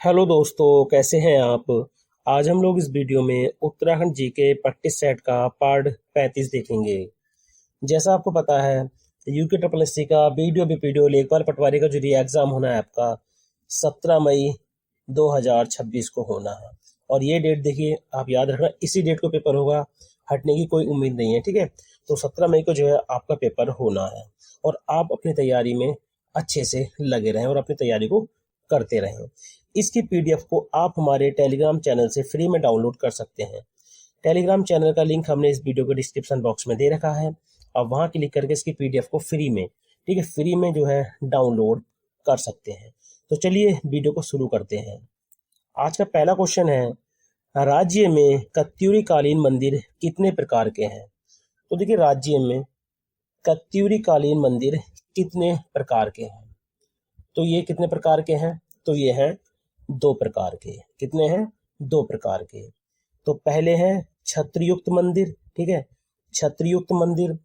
Hello दोस्तों, कैसे हैं आप। आज हम लोग इस वीडियो में उत्तराखंड जी के प्रैक्टिस सेट का पार्ट 35 देखेंगे। जैसा आपको पता है, यूके ट्रिपल एस सी का वीडियो बीपीडीओ लेखपाल पटवारी का जो री एग्ज़ाम होना है आपका 17 मई 2026 को होना है। और ये डेट देखिए, आप याद रखना, इसी डेट को पेपर होगा, हटने की कोई उम्मीद नहीं है। ठीक है, तो 17 मई को जो है आपका पेपर होना है और आप अपनी तैयारी में अच्छे से लगे रहें और अपनी तैयारी को करते रहें। इसकी पीडीएफ को आप हमारे टेलीग्राम चैनल से फ्री में डाउनलोड कर सकते हैं। टेलीग्राम चैनल का लिंक हमने इस वीडियो के डिस्क्रिप्शन बॉक्स में दे रखा है। आप वहां क्लिक करके इसकी पीडीएफ को फ्री में, ठीक है, फ्री में जो है डाउनलोड कर सकते हैं। तो चलिए वीडियो को शुरू करते हैं। आज का पहला क्वेश्चन है, राज्य में कत्यूरी कालीन मंदिर कितने प्रकार के हैं। तो देखिए, राज्य में कत्यूरी कालीन मंदिर कितने प्रकार के हैं। तो ये कितने प्रकार के हैं, तो ये हैं 2 प्रकार के। कितने हैं, 2 प्रकार के। तो पहले हैं छत्रयुक्त मंदिर, ठीक है, छत्रयुक्त मंदिर,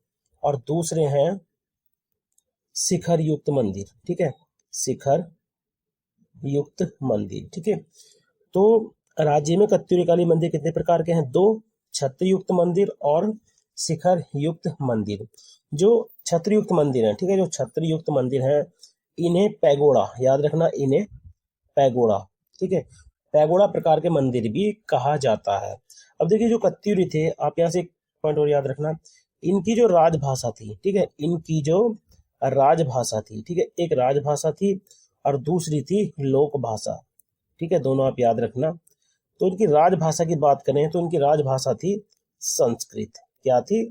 और दूसरे हैं शिखर युक्त मंदिर, ठीक है, शिखर युक्त मंदिर। ठीक है, तो राज्य में कत्यूरी कालीन मंदिर कितने प्रकार के हैं, 2, छत्रयुक्त मंदिर और शिखर युक्त मंदिर। जो छत्रयुक्त मंदिर है, ठीक है, जो छत्रयुक्त मंदिर है, इन्हें पैगोड़ा, याद रखना, इन्हें पैगोड़ा, ठीक है, पैगोड़ा प्रकार के मंदिर भी कहा जाता है। अब देखिए, जो कत्यूरी थे, आप यहाँ से एक पॉइंट और याद रखना, इनकी जो राजभाषा थी, ठीक है, इनकी जो राजभाषा थी, ठीक है, एक राजभाषा थी और दूसरी थी लोक भाषा, ठीक है, दोनों आप याद रखना। तो इनकी राजभाषा की बात करें तो इनकी राजभाषा थी संस्कृत। क्या थी,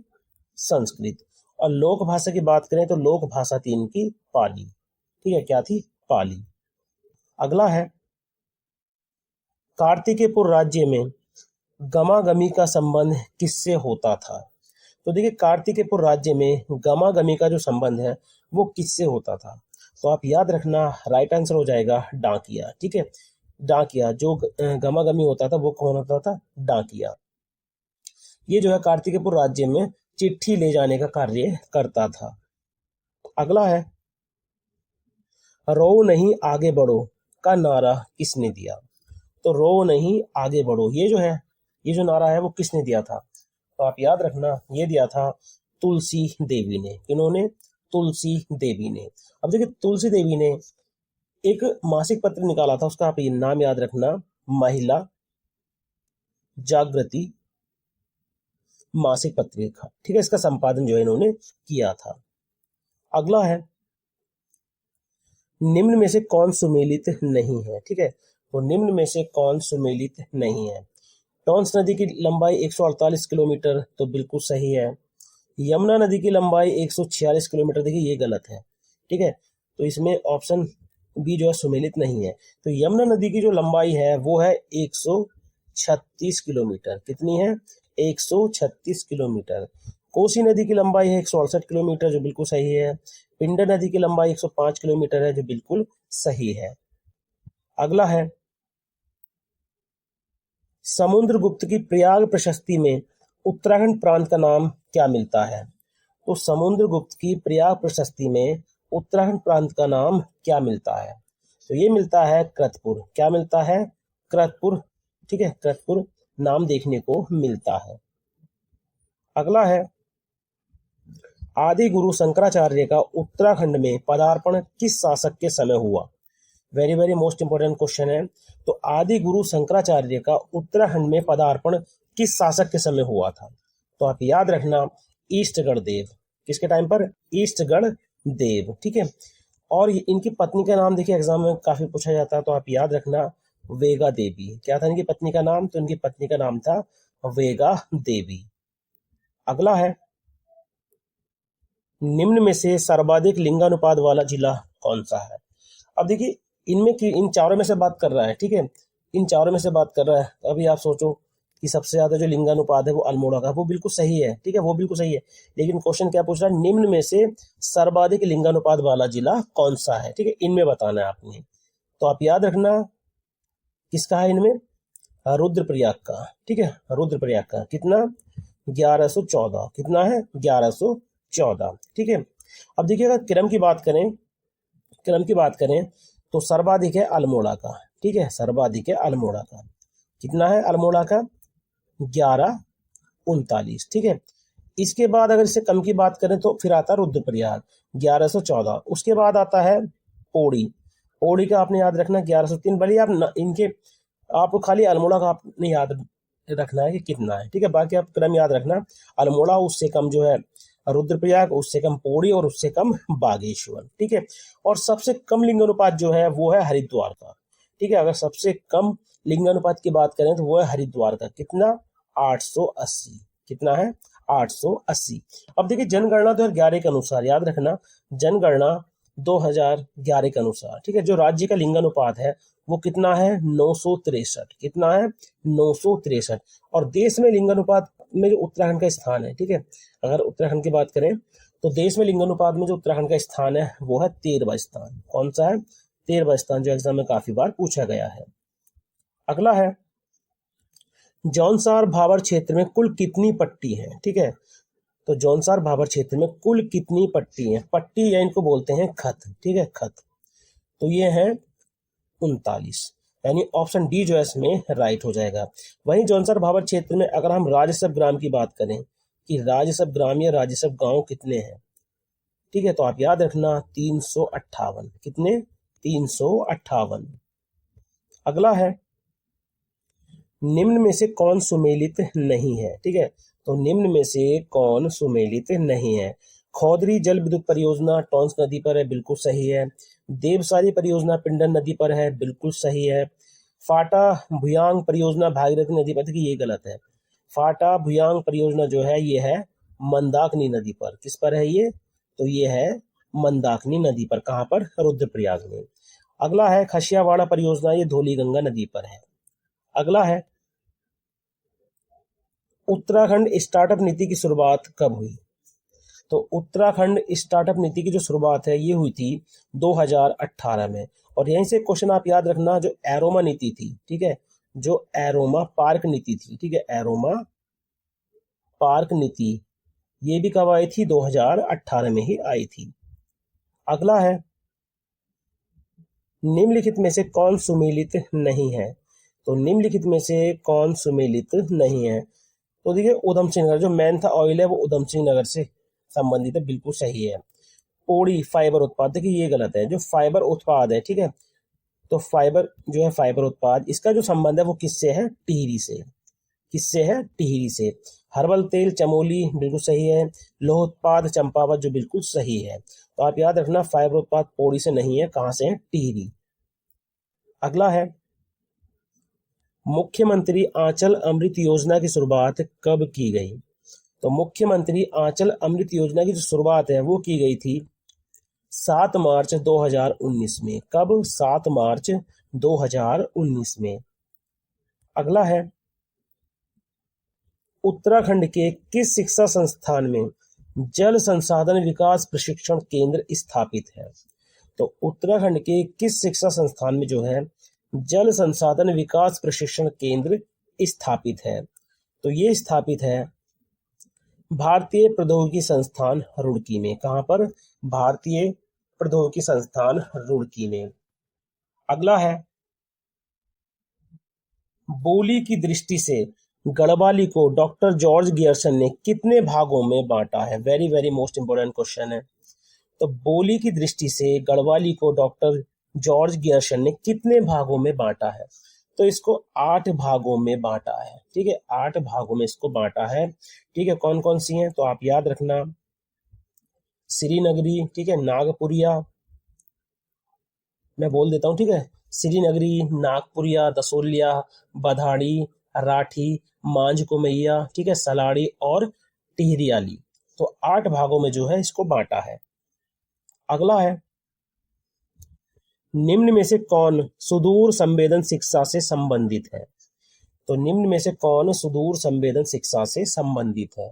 संस्कृत। और लोक भाषा की बात करें तो लोक भाषा थी इनकी पाली, ठीक है, क्या थी, पाली। अगला है, कार्तिकेयपुर राज्य में गमागमी का संबंध किससे होता था। तो देखिए, कार्तिकेयपुर राज्य में गमागमी का जो संबंध है वो किससे होता था। तो आप याद रखना, राइट आंसर हो जाएगा डाकिया, ठीक है, डाकिया। जो गमागमी होता था वो कौन होता था, डाकिया। ये जो है कार्तिकेयपुर राज्य में चिट्ठी ले जाने का कार्य करता था। अगला है, रो नहीं आगे बढ़ो का नारा किसने दिया। तो रो नहीं आगे बढ़ो, ये जो है, ये जो नारा है वो किसने दिया था। तो आप याद रखना, ये दिया था तुलसी देवी ने। किन्होंने, तुलसी देवी ने। अब देखिए, तुलसी देवी ने एक मासिक पत्र निकाला था, उसका आप ये नाम याद रखना, महिला जागृति मासिक पत्रिका, ठीक है, इसका संपादन जो है इन्होंने किया था। अगला है, निम्न में से कौन सुमेलित नहीं है, ठीक है, तो निम्न में से कौन सुमेलित नहीं है। टॉन्स नदी की लंबाई 148 किलोमीटर, तो बिल्कुल सही है। यमुना नदी की लंबाई 146 किलोमीटर, देखिए ये गलत है, ठीक है, तो इसमें ऑप्शन बी जो है सुमेलित नहीं है। तो यमुना नदी की जो लंबाई है वो है 136 किलोमीटर। कितनी है, 136 किलोमीटर। कोसी नदी की लंबाई है 168 किलोमीटर, जो बिल्कुल सही है। पिंडर नदी की लंबाई 105 किलोमीटर है, जो बिल्कुल सही है। अगला है, समुद्रगुप्त की प्रयाग प्रशस्ति में उत्तराखंड प्रांत का नाम क्या मिलता है। तो समुद्रगुप्त की प्रयाग प्रशस्ति में उत्तराखंड प्रांत का नाम क्या मिलता है। तो ये मिलता है कृतपुर। क्या मिलता है, कृतपुर, ठीक है, कृतपुर नाम देखने को मिलता है। अगला है, आदि गुरु शंकराचार्य का उत्तराखंड में पदार्पण किस शासक के समय हुआ। Very very most important question है। तो आदि गुरु शंकराचार्य का उत्तराखंड में पदार्पण किस शासक के समय हुआ था। तो आप याद रखना, ईस्टगढ़ देव। किसके टाइम पर, ईस्टगढ़ देव, ठीक है। और इनकी पत्नी का नाम देखिए एग्जाम में काफी पूछा जाता है, तो आप याद रखना, वेगा देवी। क्या था इनकी पत्नी का नाम, तो इनकी पत्नी का नाम था वेगा देवी। अगला है, निम्न में से सर्वाधिक लिंगानुपात वाला जिला कौन सा है। अब देखिए, इनमें की इन चारों में से बात कर रहा है, ठीक है, इन चारों में से बात कर रहा है। अभी आप सोचो कि सबसे ज्यादा जो लिंगानुपात है वो अल्मोड़ा का, वो बिल्कुल सही है, ठीक है, वो बिल्कुल सही है। लेकिन क्वेश्चन क्या पूछ रहा है, निम्न में से सर्वाधिक लिंगानुपात वाला जिला कौन सा है, ठीक है, इनमें बताना है आपने। तो आप याद रखना, किसका है इनमें, रुद्रप्रयाग का, ठीक है, रुद्रप्रयाग का। कितना, 1114। कितना है, 1114, ठीक है। अब देखिए, अगर क्रम की बात करें, क्रम की बात करें तो सर्वाधिक है अल्मोड़ा का, ठीक है, सर्वाधिक है अल्मोड़ा का। कितना है अल्मोड़ा का? 1139, ठीक है। इसके बाद अगर इससे कम की बात करें तो फिर आता है रुद्रप्रयाग 1114। उसके बाद आता है पौड़ी। पौड़ी का आपने याद रखना 1103। भले आप इनके आपको खाली अल्मोड़ा का आपने याद रखना है कि कितना है, ठीक है। बाकी आप क्रम याद रखना, अल्मोड़ा उससे कम जो है रुद्रप्रयाग, उससे कम पौड़ी और उससे कम बागेश्वर, ठीक है। और सबसे कम लिंगानुपात जो है वो है हरिद्वार का, ठीक है। अगर सबसे कम लिंगानुपात की बात करें तो वो है हरिद्वार का। कितना? 880। कितना है? 880। अब देखिए जनगणना 2011 के अनुसार, याद रखना जनगणना 2011 के अनुसार, ठीक है, जो राज्य का लिंगानुपात है वो कितना है? 963। कितना है? 963। और देश में लिंगानुपात में जो उत्तराखंड का स्थान है, ठीक है, अगर उत्तराखंड की बात करें तो देश में लिंगानुपात में जो उत्तराखंड का स्थान है वो है 13वां स्थान। कौन सा है? 13वां स्थान, जो एग्जाम में काफी बार पूछा गया है। अगला है जौनसार भाबर क्षेत्र में कुल कितनी पट्टी है, ठीक है। तो जौनसार भाबर क्षेत्र में कुल कितनी पट्टी है? पट्टी या इनको बोलते हैं खत, ठीक है, खत। तो ये है 39, यानी ऑप्शन डी जो है इसमें राइट हो जाएगा। वहीं जौनसार भाबर क्षेत्र में अगर हम राजस्व ग्राम की बात करें कि राजस्व ग्राम या राजस्व गांव कितने हैं, ठीक है, तो आप याद रखना 358। कितने? 358। अगला है निम्न में से कौन सुमेलित नहीं है, ठीक है। तो निम्न में से कौन सुमेलित नहीं है? खौदरी जल विद्युत परियोजना टॉन्स नदी पर है, बिल्कुल सही है। देवसारी परियोजना पिंडर नदी पर है, बिल्कुल सही है। फाटा भुयांग परियोजना भागीरथी नदी पर, देखिए ये गलत है। फाटा भुयांग परियोजना जो है ये है मंदाकिनी नदी पर। किस पर है ये? तो ये है मंदाकिनी नदी पर। कहाँ पर? रुद्रप्रयाग में। अगला है खसियावाड़ा परियोजना, ये धौलीगंगा नदी पर है। अगला है उत्तराखंड स्टार्टअप नीति की शुरुआत कब हुई? तो उत्तराखंड स्टार्टअप नीति की जो शुरुआत है ये हुई थी 2018 में। और यहीं से क्वेश्चन आप याद रखना, जो एरोमा नीति थी, ठीक है, जो एरोमा पार्क नीति थी, ठीक है, एरोमा पार्क नीति, ये भी कब आई थी? 2018 में ही आई थी। अगला है निम्नलिखित में से कौन सुमेलित नहीं है? तो निम्नलिखित में से कौन सुमेलित नहीं है? तो देखिए उधम सिंह नगर, जो मैंथा ऑयल है वो उधम सिंह नगर से संबंधित है, बिल्कुल सही है। पौड़ी फाइबर उत्पाद, देखिए ये गलत है। जो फाइबर उत्पाद है, ठीक है, तो फाइबर जो है फाइबर उत्पाद, इसका जो संबंध है वो किससे है? टिहरी से। किससे है? टिहरी से। हर्बल तेल चमोली, बिल्कुल सही है। लोह उत्पाद चंपावत, जो बिल्कुल सही है। तो आप याद रखना फाइबर उत्पाद पौड़ी से नहीं है, कहां से है? टिहरी। अगला है मुख्यमंत्री आंचल अमृत योजना की शुरुआत कब की गई? तो मुख्यमंत्री आंचल अमृत योजना की जो शुरुआत है वो की गई थी 7 मार्च 2019 में। कब? 7 मार्च 2019 में। अगला है उत्तराखंड के किस शिक्षा संस्थान में जल संसाधन विकास प्रशिक्षण केंद्र स्थापित है? तो उत्तराखंड के किस शिक्षा संस्थान में जो है जल संसाधन विकास प्रशिक्षण केंद्र स्थापित है? तो ये स्थापित है भारतीय प्रौद्योगिकी संस्थान रुड़की में। कहां पर? भारतीय प्रौद्योगिकी संस्थान रुड़की में। अगला है बोली की दृष्टि से गढ़वाली को डॉक्टर जॉर्ज गियर्सन ने कितने भागों में बांटा है? Very very most important question है। तो बोली की दृष्टि से गढ़वाली को डॉक्टर जॉर्ज गियर्सन ने कितने भागों में बांटा है? तो इसको 8 भागों में बांटा है, ठीक है, 8 भागों में इसको बांटा है, ठीक है। कौन कौन सी हैं? तो आप याद रखना श्रीनगरी, ठीक है, नागपुरिया, मैं बोल देता हूँ, ठीक है, श्रीनगरी, नागपुरिया, दसोलिया, बधाड़ी, राठी, मांझ कुमैया, ठीक है, सलाड़ी और टिहरियाली। तो 8 भागों में जो है इसको बांटा है। अगला है निम्न में से कौन सुदूर संवेदन शिक्षा से संबंधित है? तो निम्न में से कौन सुदूर संवेदन शिक्षा से संबंधित है?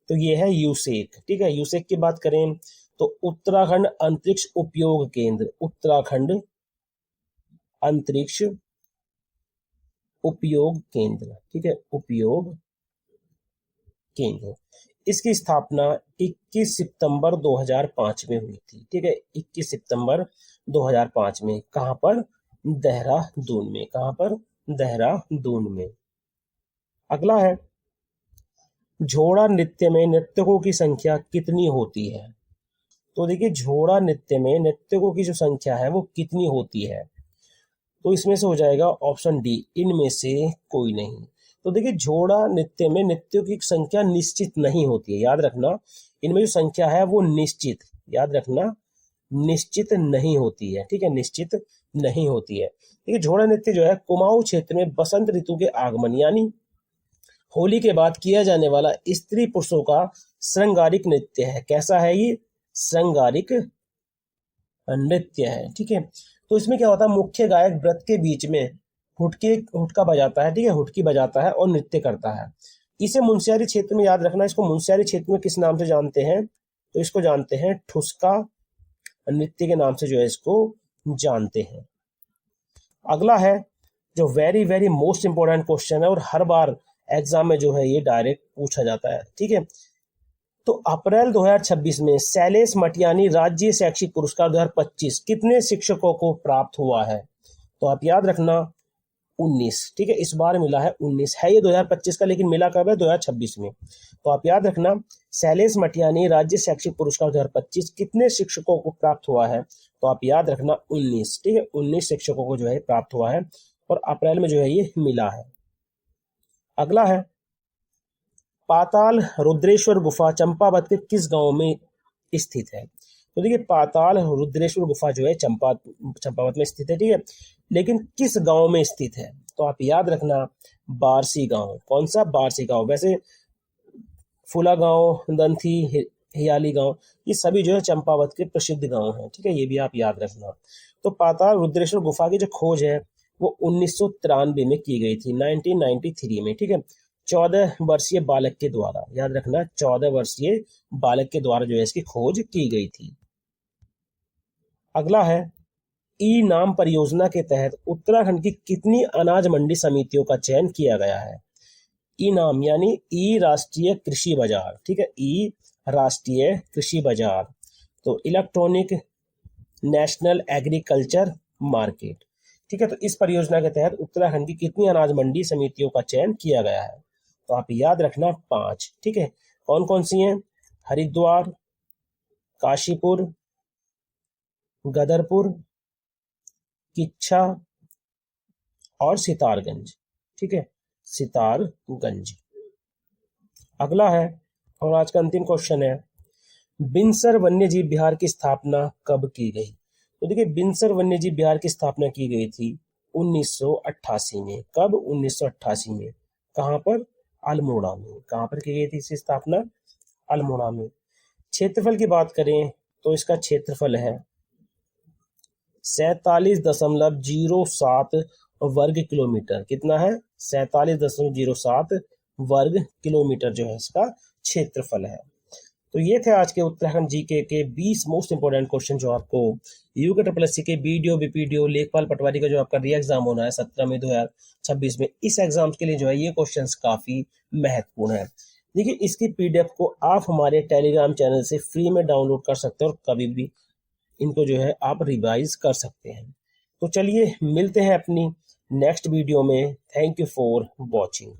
तो ये है यूसेक, ठीक है। यूसेक की बात करें तो उत्तराखंड अंतरिक्ष उपयोग केंद्र, उत्तराखंड अंतरिक्ष उपयोग केंद्र, ठीक है, उपयोग केंद्र। इसकी स्थापना 21 सितंबर 2005 में हुई थी, ठीक है, 21 सितंबर 2005 में। कहां पर? देहरादून में। कहाँ पर? देहरादून में। अगला है, झोड़ा नृत्य में नर्तकों की संख्या कितनी होती है? तो देखिए, झोड़ा नृत्य में नर्तकों की जो संख्या है वो कितनी होती है? तो इसमें से हो जाएगा ऑप्शन डी, इनमें से कोई नहीं। तो देखिए, झोड़ा नृत्य में नृत्यों की संख्या निश्चित नहीं होती है, याद रखना। इनमें जो संख्या है वो निश्चित, याद रखना, निश्चित नहीं होती है, ठीक है, निश्चित नहीं होती है। देखिए, झोड़ा नृत्य जो है कुमाऊं क्षेत्र में बसंत ऋतु के आगमन यानी होली के बाद किया जाने वाला स्त्री पुरुषों का श्रृंगारिक नृत्य है। कैसा है ये? श्रृंगारिक नृत्य है, ठीक है। तो इसमें क्या होता है, मुख्य गायक व्रत के बीच में हुटका बजाता है, ठीक है, हुटकी बजाता है और नृत्य करता है। इसे मुंशियारी क्षेत्र में, याद रखना, इसको मुंशियारी क्षेत्र में किस नाम से जानते हैं? तो इसको जानते हैं ठुसका नृत्य के नाम से जो है इसको जानते हैं। अगला है जो very very most important question है और हर बार एग्जाम में जो है ये डायरेक्ट पूछा जाता है, ठीक है। तो अप्रैल 2026 में शैलेश मटियानी राज्य शैक्षिक पुरस्कार 2025 कितने शिक्षकों को प्राप्त हुआ है? तो आप याद रखना 19, ठीक है, इस बार मिला है 19, है ये 2025 का लेकिन मिला कब है? 2026 में। तो आप याद रखना, शैलेश मटियानी राज्य शैक्षिक पुरस्कार 2025 कितने शिक्षकों को प्राप्त हुआ है? तो आप याद रखना 19, ठीक है, 19 शिक्षकों को जो है प्राप्त हुआ है और अप्रैल में जो है ये मिला है। अगला है, पाताल रुद्रेश्वर गुफा चंपावत के किस गांव में स्थित है? तो देखिए, पाताल रुद्रेश्वर गुफा जो है चंपावत में स्थित है, ठीक है, लेकिन किस गांव में स्थित है? तो आप याद रखना बारसी गांव। कौन सा? बारसी गांव। वैसे फूला गांव, दंथी, हियाली गांव, ये सभी जो है चंपावत के प्रसिद्ध गांव हैं, ठीक है, ये भी आप याद रखना। तो पाताल रुद्रेश्वर गुफा की जो खोज है वो 1993 में की गई थी, 1993 में, ठीक है, 14 वर्षीय बालक के द्वारा, याद रखना, 14 वर्षीय बालक के द्वारा जो है इसकी खोज की गई थी। अगला है, ई नाम परियोजना के तहत उत्तराखंड की कितनी अनाज मंडी समितियों का चयन किया गया है? ई नाम यानी ई राष्ट्रीय कृषि बाजार, ठीक है, ई राष्ट्रीय कृषि बाजार। तो इलेक्ट्रॉनिक नेशनल एग्रीकल्चर मार्केट, ठीक है। तो इस परियोजना के तहत उत्तराखंड की कितनी अनाज मंडी समितियों का चयन किया गया है? तो आप याद रखना 5, ठीक है। कौन कौन सी हैं? हरिद्वार, काशीपुर, गदरपुर, किच्छा और सितारगंज, ठीक है, सितारगंज। अगला है और आज का अंतिम क्वेश्चन है, बिनसर वन्यजीव विहार की स्थापना कब की गई? तो देखिए, बिनसर वन्यजीव विहार की स्थापना की गई थी 1988 में। कब? 1988 में। कहाँ पर? अल्मोड़ा में। कहाँ पर की गई थी इसकी स्थापना? अल्मोड़ा में। क्षेत्रफल की बात करें तो इसका क्षेत्रफल है 47.07 वर्ग किलोमीटर। कितना है? 47.07 वर्ग किलोमीटर जो है इसका क्षेत्रफल है। तो ये थे आज के उत्तराखंड जीके के 20 मोस्ट इंपोर्टेंट क्वेश्चन जो आपको यूके के बीडीओ बीपीडीओ लेखपाल पटवारी का जो आपका री एग्जाम होना है 17 मई 2026 में, इस एग्जाम के लिए जो है ये क्वेश्चंस काफी महत्वपूर्ण है। देखिए, इसकी पीडीएफ को आप हमारे टेलीग्राम चैनल से फ्री में डाउनलोड कर सकते हैं और कभी भी इनको जो है आप रिवाइज कर सकते हैं। तो चलिए मिलते हैं अपनी नेक्स्ट वीडियो में। Thank you for watching.